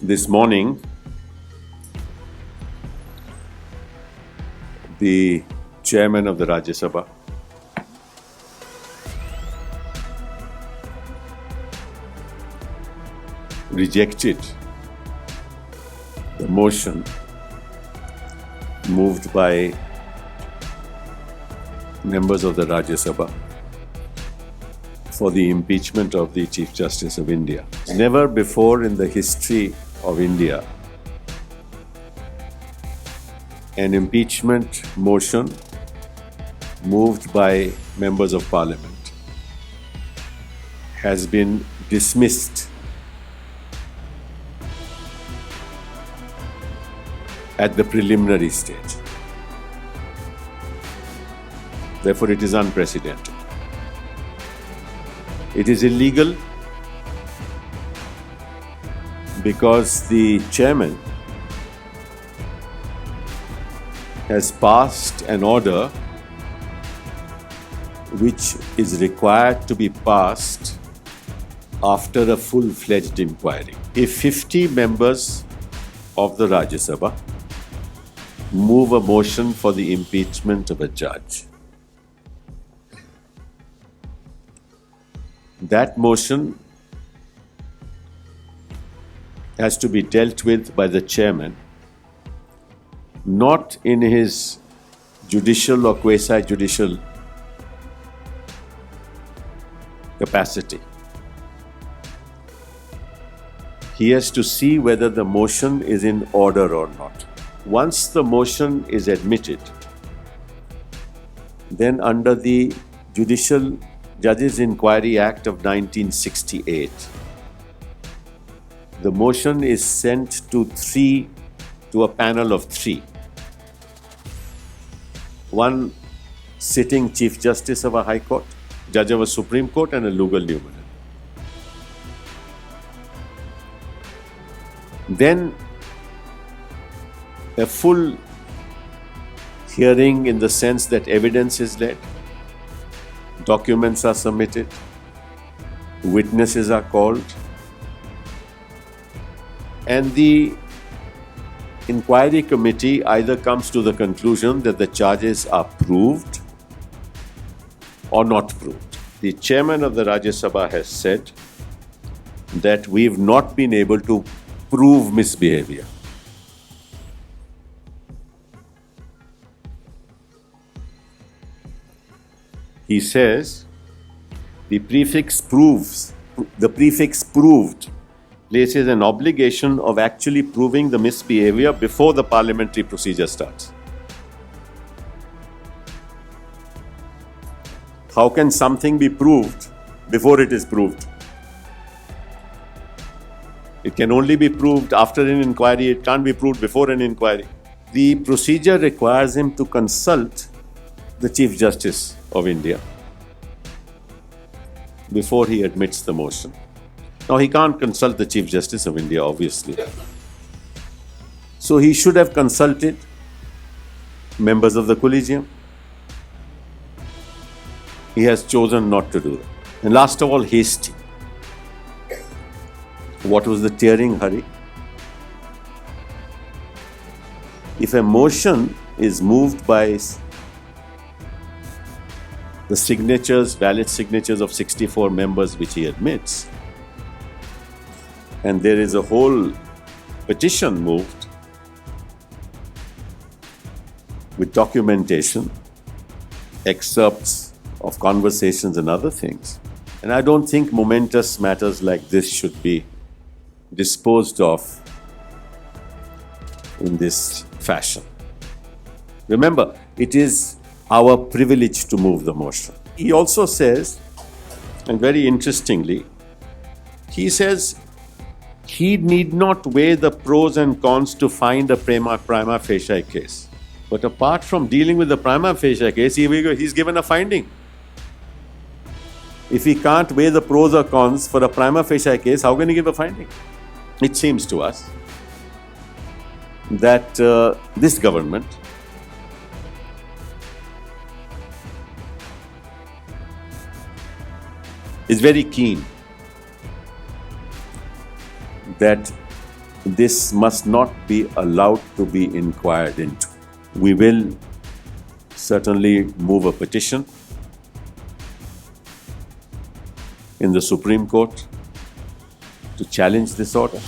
This morning, the chairman of the Rajya Sabha rejected the motion moved by members of the Rajya Sabha for the impeachment of the Chief Justice of India. Never before in the history of India an impeachment motion moved by members of parliament has been dismissed at the preliminary stage. Therefore, it is unprecedented. It is illegal because the chairman has passed an order which is required to be passed after a full-fledged inquiry. If 50 members of the Rajya Sabha move a motion for the impeachment of a judge, that motion has to be dealt with by the chairman, not in his judicial or quasi-judicial capacity. He has to see whether the motion is in order or not. Once the motion is admitted, then under the Judicial Judges Inquiry Act of 1968, the motion is sent to a panel of three. One sitting Chief Justice of a High Court, Judge of a Supreme Court, and a legal newman. Then a full hearing in the sense that evidence is led, documents are submitted, witnesses are called, and the inquiry committee either comes to the conclusion that the charges are proved or not proved. The chairman of the Rajya Sabha has said that we've not been able to prove misbehavior. He says the prefix proved places an obligation of actually proving the misbehavior before the parliamentary procedure starts. How can something be proved before it is proved? It can only be proved after an inquiry. It can't be proved before an inquiry. The procedure requires him to consult the Chief Justice of India before he admits the motion. Now, he can't consult the Chief Justice of India, obviously. So he should have consulted members of the collegium. He has chosen not to do that. And last of all, hasty. What was the tearing hurry? If a motion is moved by the signatures, valid signatures of 64 members, which he admits, and there is a whole petition moved with documentation, excerpts of conversations and other things. And I don't think momentous matters like this should be disposed of in this fashion. Remember, it is our privilege to move the motion. He also says, and very interestingly, he says he need not weigh the pros and cons to find a prima facie case. But apart from dealing with the prima facie case, he's given a finding. If he can't weigh the pros or cons for a prima facie case, how can he give a finding? It seems to us that this government is very keen that this must not be allowed to be inquired into. We will certainly move a petition in the Supreme Court to challenge this order.